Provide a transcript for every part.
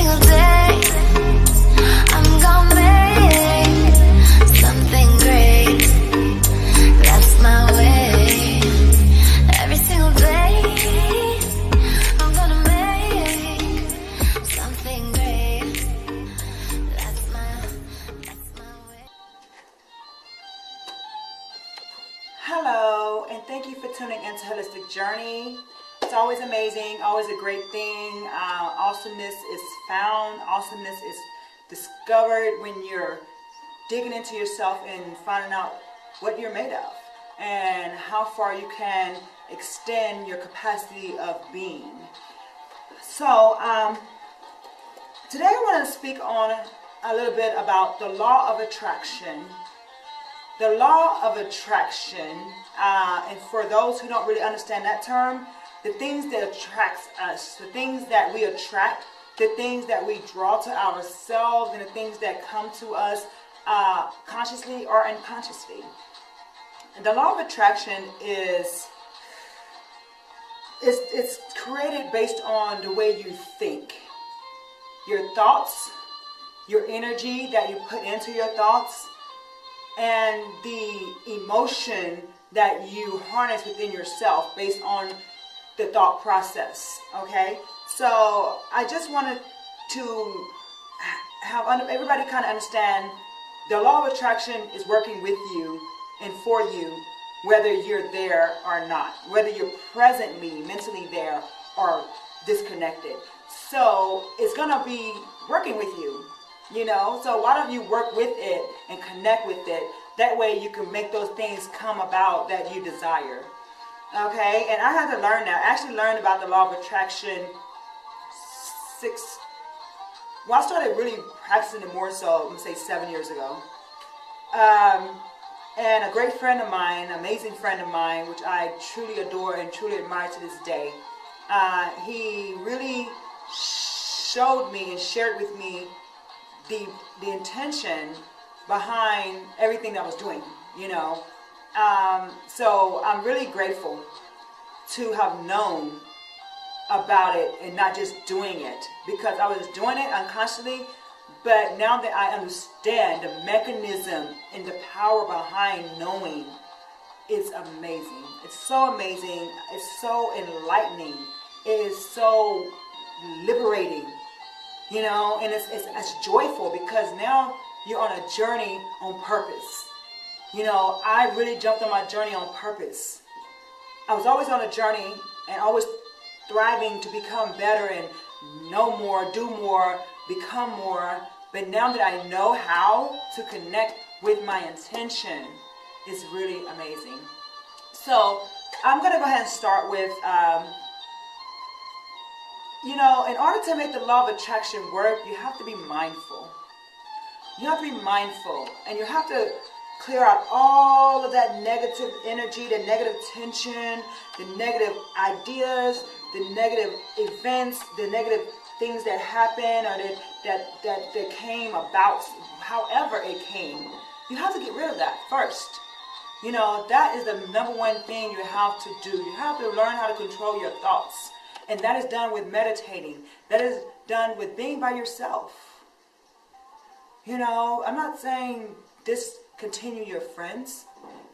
single day I'm gonna make something great. That's my way. Every single day I'm gonna make something great. That's my way. Hello, and thank you for tuning into Holistic Journey. It's always amazing, always a great thing. Awesomeness is found, awesomeness is discovered when you're digging into yourself and finding out what you're made of and how far you can extend your capacity of being. So, today I want to speak on a little bit about the law of attraction. The law of attraction, and for those who don't really understand that term, the things that attracts us, the things that we attract, the things that we draw to ourselves, and the things that come to us consciously or unconsciously. And the law of attraction is it's created based on the way you think. Your thoughts, your energy that you put into your thoughts, and the emotion that you harness within yourself based on the thought process. Okay, so I just wanted to have everybody kind of understand the law of attraction is working with you and for you, whether you're there or not, whether you're presently mentally there or disconnected. So it's gonna be working with you. You know, so why don't you work with it and connect with it? That way you can make those things come about that you desire. Okay, and I had to learn that. I actually learned about the law of attraction I started really practicing it more so, I'm going to say 7 years ago. And a great friend of mine, amazing friend of mine, which I truly adore and truly admire to this day, he really showed me and shared with me the intention behind everything that I was doing, you know. So I'm really grateful to have known about it and not just doing it, because I was doing it unconsciously, but now that I understand the mechanism and the power behind knowing, it's amazing. It's so amazing. It's so enlightening. It is so liberating. You know, and it's joyful because now you're on a journey on purpose. You know, I really jumped on my journey on purpose. I was always on a journey and always thriving to become better and know more, do more, become more. But now that I know how to connect with my intention, it's really amazing. So I'm going to go ahead and start with... you know, in order to make the law of attraction work, you have to be mindful. You have to be mindful, and you have to clear out all of that negative energy, the negative tension, the negative ideas, the negative events, the negative things that happen or that came about, however it came. You have to get rid of that first. You know, that is the number one thing you have to do. You have to learn how to control your thoughts. And that is done with meditating. That is done with being by yourself. You know, I'm not saying discontinue your friends,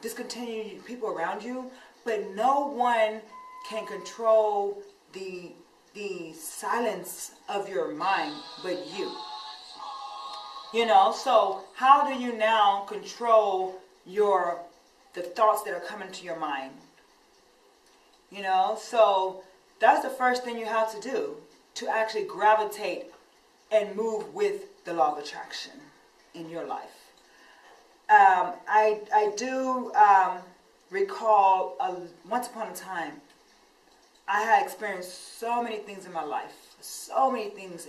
discontinue people around you, but no one can control the silence of your mind but you. You know, so how do you now control the thoughts that are coming to your mind? You know, so that's the first thing you have to do to actually gravitate and move with the law of attraction in your life. I do recall once upon a time, I had experienced so many things in my life, so many things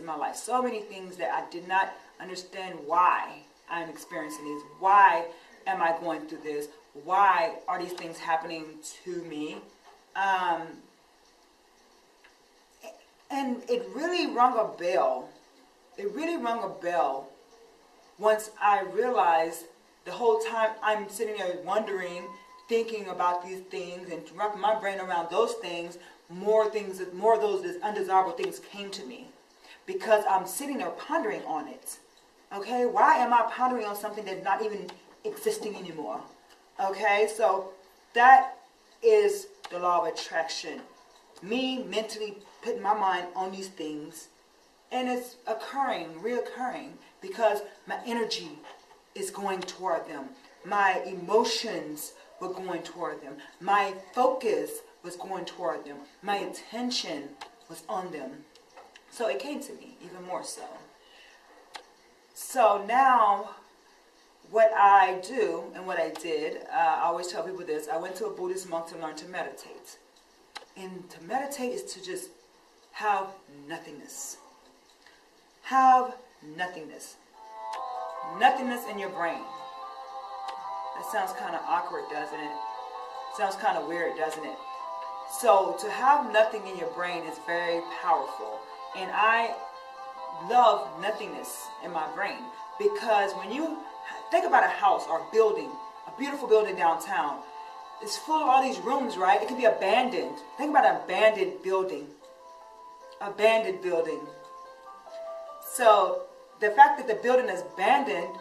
that I did not understand why I'm experiencing these. Why am I going through this? Why are these things happening to me? And it really rung a bell. It really rung a bell once I realized the whole time I'm sitting there wondering, thinking about these things and wrapping my brain around those things, more of those undesirable things came to me. because I'm sitting there pondering on it. Okay, why am I pondering on something that's not even existing anymore? Okay, so that is the law of attraction. Me mentally putting my mind on these things, and it's reoccurring, because my energy is going toward them. My emotions were going toward them. My focus was going toward them. My attention was on them. So it came to me even more so. So now what I do and what I did, I always tell people this, I went to a Buddhist monk to learn to meditate. And to meditate is to just have nothingness. Have nothingness. Nothingness in your brain. That sounds kind of awkward, doesn't it? Sounds kind of weird, doesn't it? So to have nothing in your brain is very powerful. And I love nothingness in my brain, because when you think about a house or a building, a beautiful building downtown, it's full of all these rooms, right? It can be abandoned. Think about an abandoned building. Abandoned building. So the fact that the building is abandoned,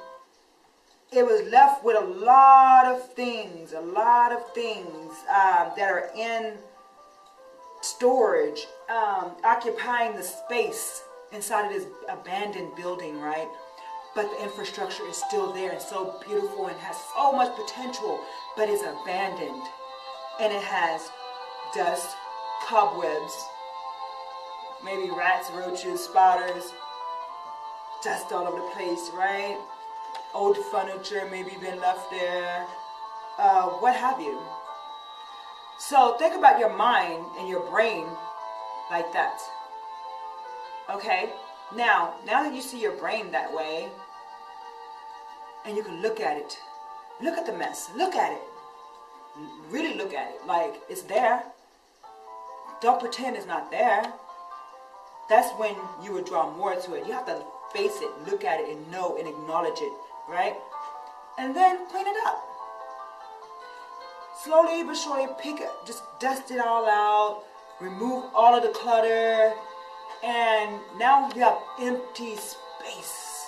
it was left with a lot of things that are in storage, occupying the space inside of this abandoned building, right? But the infrastructure is still there and so beautiful and has so much potential, but it's abandoned. And it has dust, cobwebs, maybe rats, roaches, spiders, dust all over the place, right? Old furniture maybe been left there, what have you. So think about your mind and your brain like that. Okay? Now that you see your brain that way, and you can look at it, look at the mess, look at it, really look at it, like it's there. Don't pretend it's not there. That's when you would draw more to it. You have to face it, look at it, and know and acknowledge it, right? And then clean it up. Slowly but surely just dust it all out, remove all of the clutter, and now you have empty space,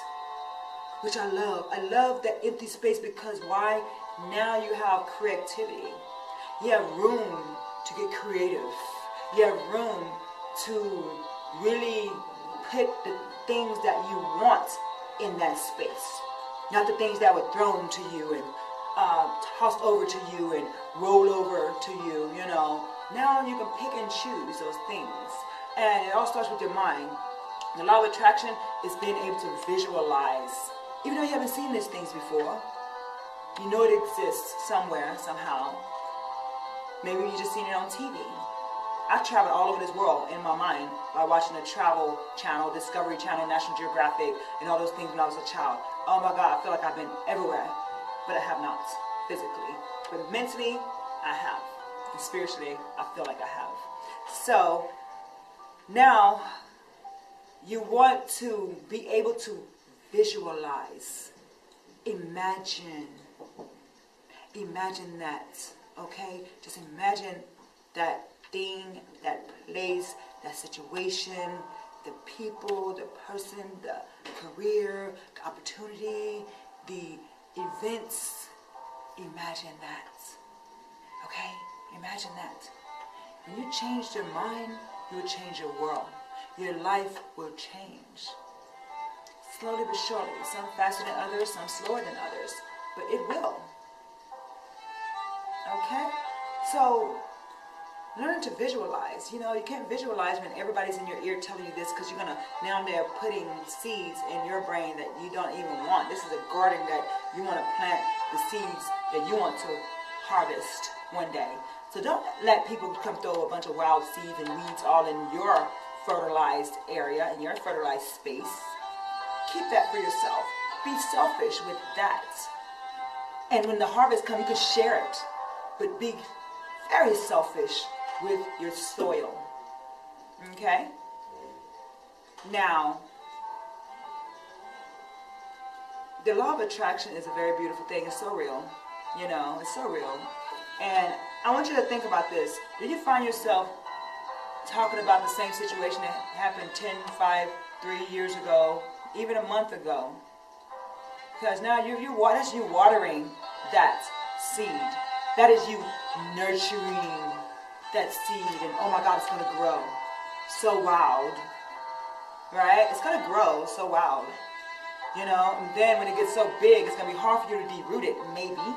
which I love. I love that empty space, because why? Now you have creativity. You have room to get creative. You have room to really put the things that you want in that space. Not the things that were thrown to you and tossed over to you and rolled over to you, you know. Now you can pick and choose those things. And it all starts with your mind. The law of attraction is being able to visualize. Even though you haven't seen these things before, you know it exists somewhere, somehow. Maybe you just seen it on TV. I've traveled all over this world in my mind by watching the Travel Channel, Discovery Channel, National Geographic, and all those things when I was a child. Oh my God, I feel like I've been everywhere, but I have not physically. But mentally, I have. And spiritually, I feel like I have. So now you want to be able to visualize, imagine that, okay? Just imagine that thing, that place, that situation, the people, the person, the career, the opportunity, the events. Imagine that, okay? Imagine that. When you change your mind, you will change your world. Your life will change. Slowly but surely. Some faster than others, some slower than others. But it will. Okay? So, learn to visualize. You know, you can't visualize when everybody's in your ear telling you this, because you're going to, now they're putting seeds in your brain that you don't even want. This is a garden that you want to plant the seeds that you want to harvest one day. So don't let people come throw a bunch of wild seeds and weeds all in your fertilized area, in your fertilized space. Keep that for yourself. Be selfish with that. And when the harvest comes, you can share it. But be very selfish with your soil. Okay? Now, the law of attraction is a very beautiful thing. It's so real. You know, it's so real. And I want you to think about this. Do you find yourself talking about the same situation that happened 10, 5, 3 years ago, even a month ago. Because now that's you watering that seed. That is you nurturing that seed. And oh my God, it's going to grow so wild. Right? It's going to grow so wild. You know, and then when it gets so big, it's going to be hard for you to deroot it, maybe.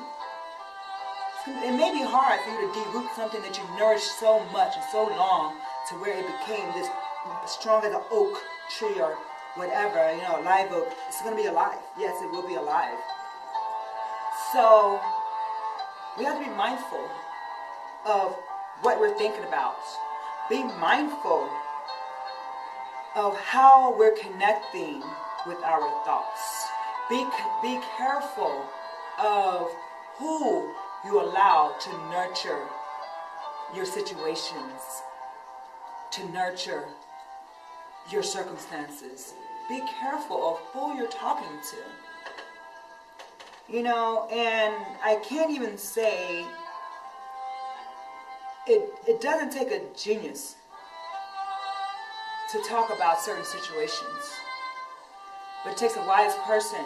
It may be hard for you to deroot something that you nourished so much and so long to where it became this strong as an oak tree or whatever, you know, a live oak. It's going to be alive. Yes, it will be alive. So we have to be mindful of what we're thinking about. Be mindful of how we're connecting with our thoughts. Be careful of who you allow to nurture your situations, to nurture your circumstances. Be careful of who you're talking to. You know, and I can't even say, it doesn't take a genius to talk about certain situations. But it takes a wise person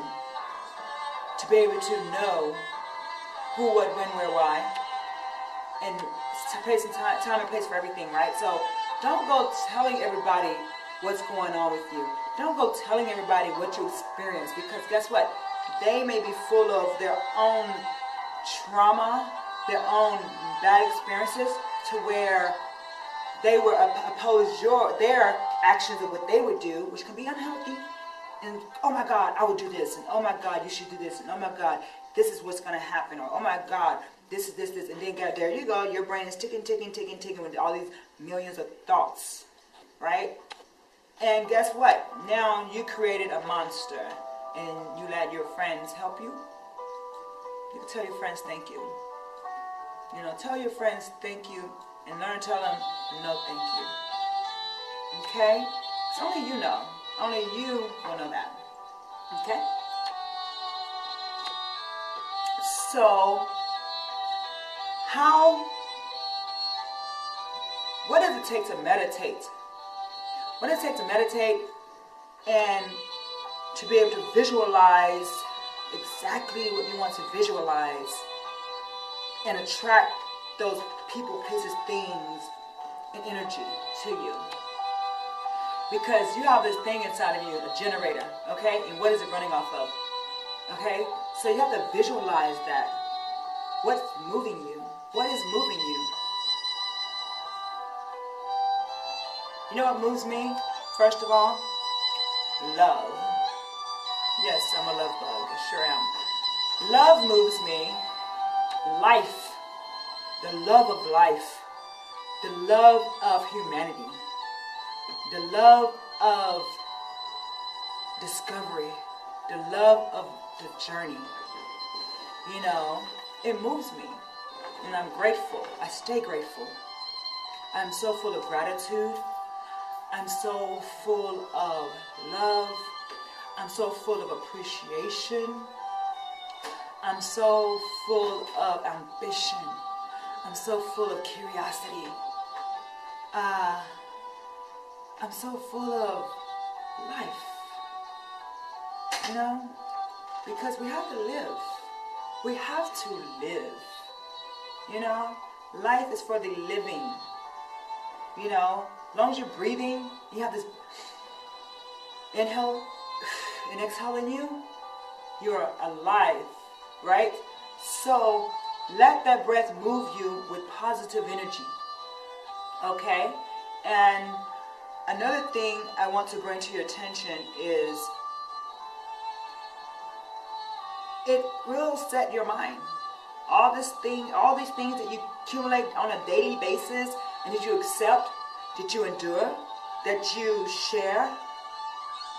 to be able to know who, what, when, where, why. And to place some time and place for everything, right? So don't go telling everybody what's going on with you. Don't go telling everybody what you experience, because guess what? They may be full of their own trauma, their own bad experiences, to where they will oppose their actions of what they would do, which can be unhealthy. And oh my God, I will do this, and oh my God, you should do this, and oh my God, this is what's going to happen, or oh my God, this is this, and then there you go, your brain is ticking with all these millions of thoughts, right? And guess what? Now you created a monster, and you let your friends help you. You can tell your friends thank you. You know, tell your friends thank you, and learn to tell them no thank you. Okay? It's only you know. Only you will know that. Okay? So, what does it take to meditate? What does it take to meditate and to be able to visualize exactly what you want to visualize and attract those people, places, things, and energy to you? Because you have this thing inside of you, a generator, okay? And what is it running off of? Okay? So you have to visualize that. What's moving you? What is moving you? You know what moves me? First of all, love. Yes, I'm a love bug. I sure am. Love moves me. Life. The love of life. The love of humanity. The love of discovery. The love of the journey. You know, it moves me. And I'm grateful. I stay grateful. I'm so full of gratitude. I'm so full of love. I'm so full of appreciation. I'm so full of ambition. I'm so full of curiosity. I'm so full of life. You know? Because we have to live. We have to live. You know? Life is for the living. You know? As long as you're breathing, you have this inhale and exhale in you, you're alive, right? So let that breath move you with positive energy, okay? And another thing I want to bring to your attention is it will set your mind. All these things that you accumulate on a daily basis and that you accept, that you endure, that you share,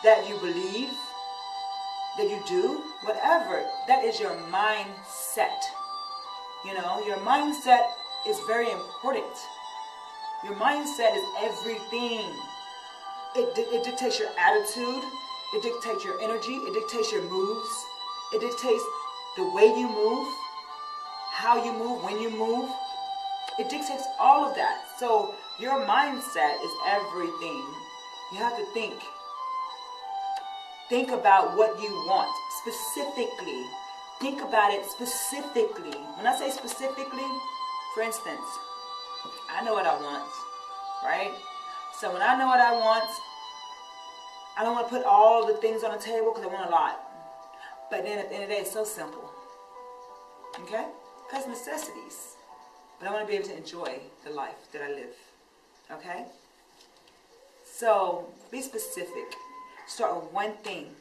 that you believe, that you do, whatever, that is your mindset. You know, your mindset is very important. Your mindset is everything. It dictates your attitude, it dictates your energy, it dictates your moves, it dictates the way you move, how you move, when you move. It dictates all of that. So Your mindset is everything. You have to think. Think about what you want specifically. Think about it specifically. When I say specifically, for instance, I know what I want, right? So when I know what I want, I don't want to put all the things on the table because I want a lot. But then at the end of the day, it's so simple. Okay? Because necessities. But I want to be able to enjoy the life that I live. Okay? So be specific. Start with one thing.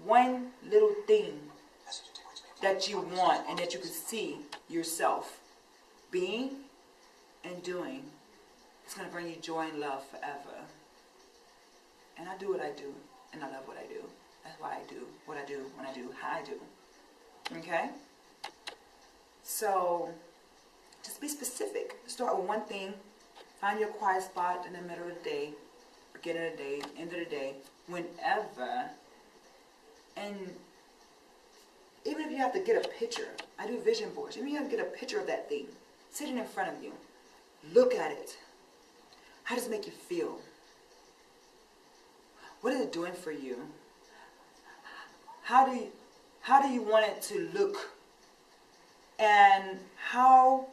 One little thing that you want and that you can see yourself being and doing. It's going to bring you joy and love forever. And I do what I do, and I love what I do. That's why I do what I do when I do how I do. Okay? So, just be specific. Start with one thing. Find your quiet spot in the middle of the day, beginning of the day, end of the day, whenever. And even if you have to get a picture, I do vision boards. Even if you have to get a picture of that thing, sitting in front of you, look at it. How does it make you feel? What is it doing for you? How do you want it to look? And how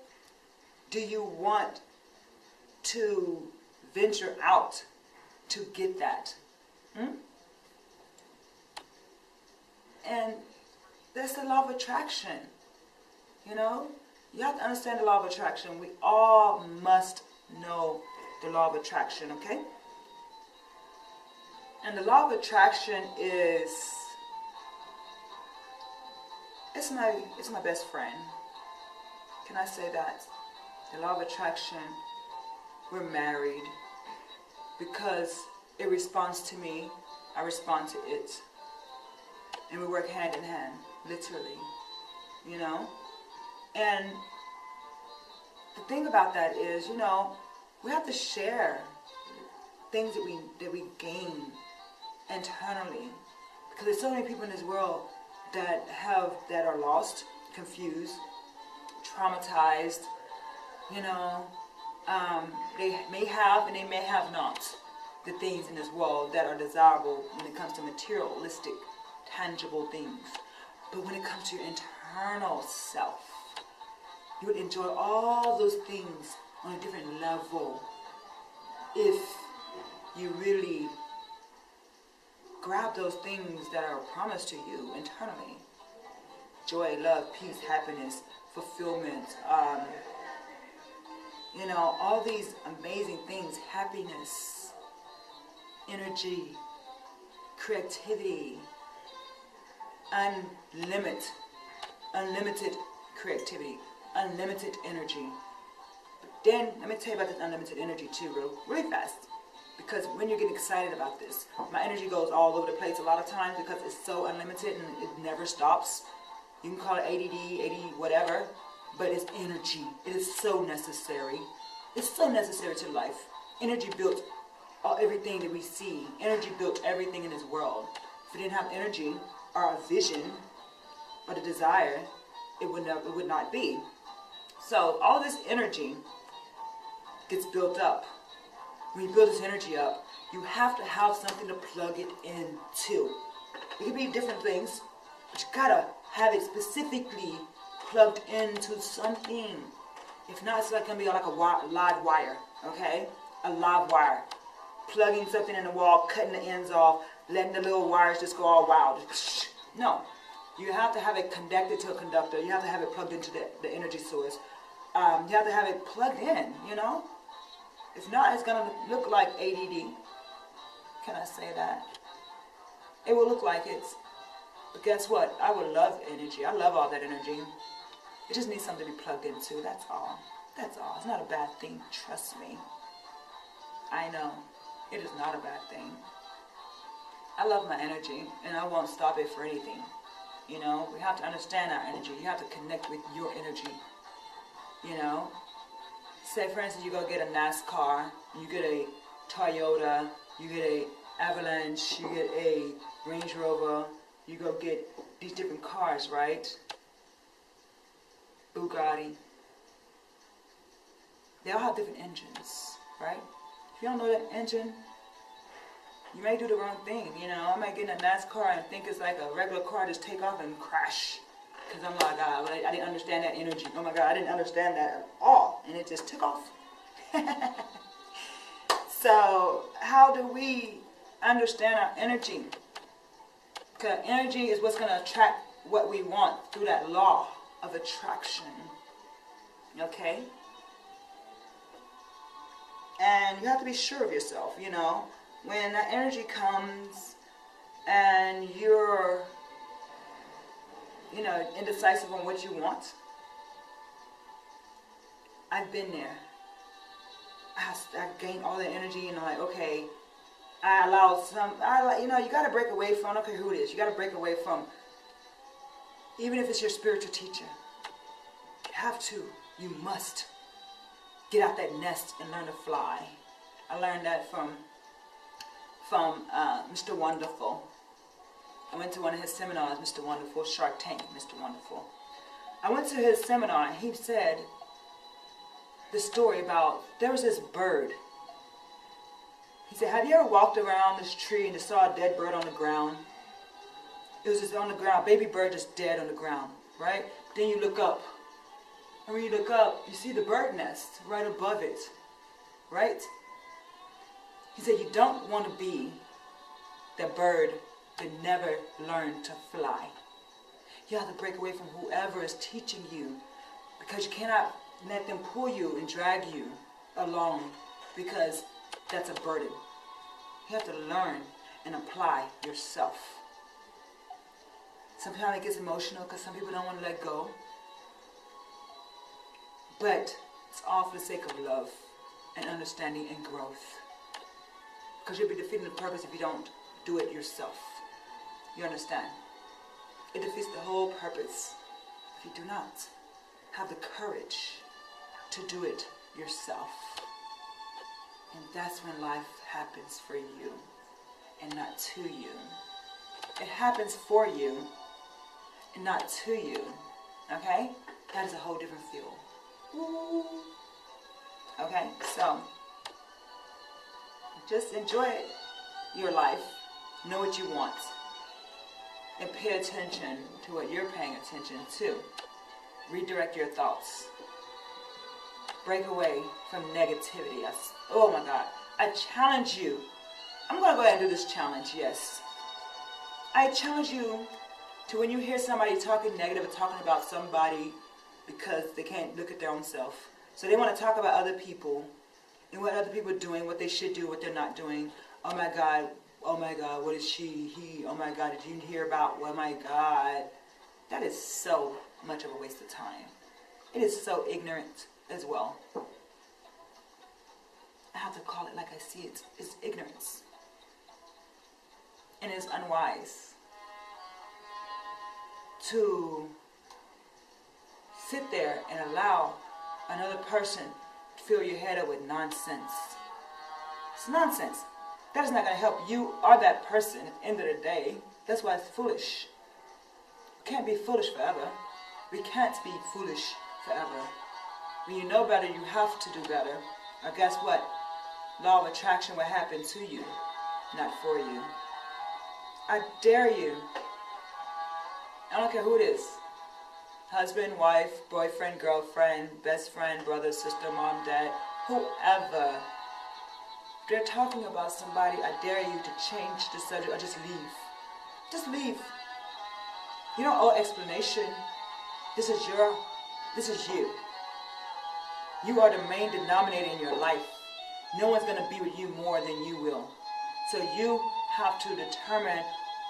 do you want to venture out to get that? And that's the law of attraction. You know? You have to understand the law of attraction. We all must know the law of attraction, okay? And the law of attraction is, it's my best friend. Can I say that? The law of attraction, we're married because it responds to me, I respond to it. And we work hand in hand, literally, you know? And the thing about that is, you know, we have to share things that we gain internally, because there's so many people in this world that are lost, confused, traumatized. You know, they may have and they may have not the things in this world that are desirable when it comes to materialistic, tangible things. But when it comes to your internal self, you would enjoy all those things on a different level if you really grab those things that are promised to you internally. Joy, love, peace, happiness, fulfillment, you know, all these amazing things, happiness, energy, creativity, unlimited creativity, unlimited energy. But then, let me tell you about this unlimited energy too, really fast. Because when you're getting excited about this, my energy goes all over the place a lot of times because it's so unlimited and it never stops. You can call it ADD, whatever, but it's energy. It is so necessary. It's so necessary to life. Energy built everything that we see. Energy built everything in this world. If we didn't have energy or a vision or the desire, it would not be. So all this energy gets built up. When you build this energy up, you have to have something to plug it into. It can be different things, but you gotta have it specifically plugged into something. If not, it's like gonna be like a live wire, okay? A live wire. Plugging something in the wall, cutting the ends off, letting the little wires just go all wild. No. You have to have it connected to a conductor. You have to have it plugged into the energy source. You have to have it plugged in, you know? If not, it's going to look like ADD. Can I say that? It will look like it. But guess what? I would love energy. I love all that energy. It just needs something to be plugged into. That's all. That's all. It's not a bad thing. Trust me. I know. It is not a bad thing. I love my energy, and I won't stop it for anything. You know, we have to understand our energy. You have to connect with your energy. You know? Say, for instance, you go get a nice car, you get a Toyota, you get a Avalanche, you get a Range Rover, you go get these different cars, right? Bugatti. They all have different engines. right? If you don't know that engine, you may do the wrong thing. You know, I might get in a NASCAR and think it's like a regular car, just take off and crash. Because I'm like, I didn't understand that energy. Oh my God, I didn't understand that at all. And it just took off. So how do we understand our energy? Because energy is what's going to attract what we want through that law of attraction. Okay? And you have to be sure of yourself, you know. When that energy comes and you're, you know, indecisive on what you want. I've been there. I gained all the energy and I'm like, okay, I allowed you know, you got to break away from, I don't care who it is, you got to break away from, even if it's your spiritual teacher. You have to, you must get out that nest and learn to fly. I learned that from Mr. Wonderful. I went to one of his seminars, Mr. Wonderful, Shark Tank, Mr. Wonderful. I went to his seminar and he said the story about, there was this bird. He said, have you ever walked around this tree and just saw a dead bird on the ground? It was just on the ground, baby bird just dead on the ground, right? Then you look up. And when you look up, you see the bird nest right above it, right? He said, you don't want to be the bird that never learned to fly. You have to break away from whoever is teaching you, because you cannot let them pull you and drag you along, because that's a burden. You have to learn and apply yourself. Sometimes it gets emotional because some people don't want to let go. But it's all for the sake of love and understanding and growth. Because you'll be defeating the purpose if you don't do it yourself. You understand? It defeats the whole purpose if you do not have the courage to do it yourself. And that's when life happens for you and not to you. It happens for you and not to you. Okay? That is a whole different feel. Ooh. Okay? So, just enjoy your life. Know what you want. And pay attention to what you're paying attention to. Redirect your thoughts. Break away from negativity. Oh my God. I challenge you. I'm going to go ahead and do this challenge, yes. I challenge you to, when you hear somebody talking negative or talking about somebody because they can't look at their own self. So they want to talk about other people and what other people are doing, what they should do, what they're not doing. Oh my God, what is she, he, oh my God, did you hear about, oh my God. That is so much of a waste of time. It is so ignorant as well. I have to call it like I see it. It's ignorance. And it's unwise to sit there and allow another person to fill your head up with nonsense. It's nonsense. That is not going to help you or that person at the end of the day. That's why it's foolish. We can't be foolish forever. We can't be foolish forever. When you know better, you have to do better. Or guess what? Law of attraction will happen to you, not for you. I dare you. I don't care who it is. Husband, wife, boyfriend, girlfriend, best friend, brother, sister, mom, dad, whoever. If they're talking about somebody, I dare you to change the subject or just leave. Just leave. You don't owe explanation. This is you. You are the main denominator in your life. No one's going to be with you more than you will. So you have to determine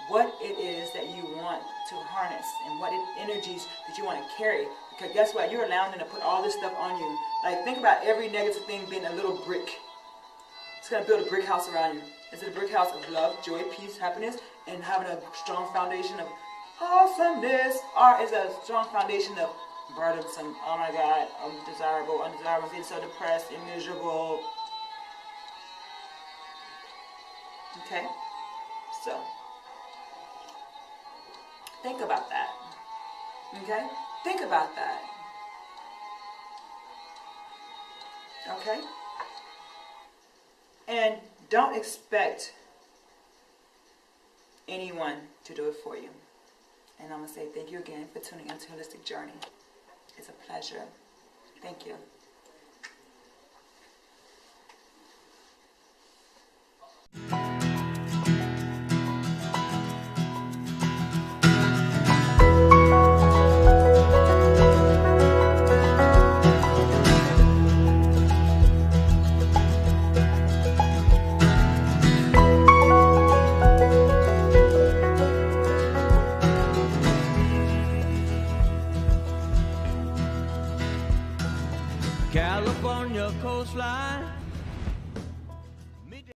what it is that you want to harness and what energies that you want to carry. Because guess what? You're allowing them to put all this stuff on you. Like, think about every negative thing being a little brick. It's going to build a brick house around you. It's a brick house of love, joy, peace, happiness, and having a strong foundation of awesomeness. Or is a strong foundation of burdensome, oh my God, undesirable, feeling so depressed and miserable. Okay? So, think about that. Okay? Think about that. Okay? And don't expect anyone to do it for you. And I'm going to say thank you again for tuning into Holistic Journey. It's a pleasure. Thank you.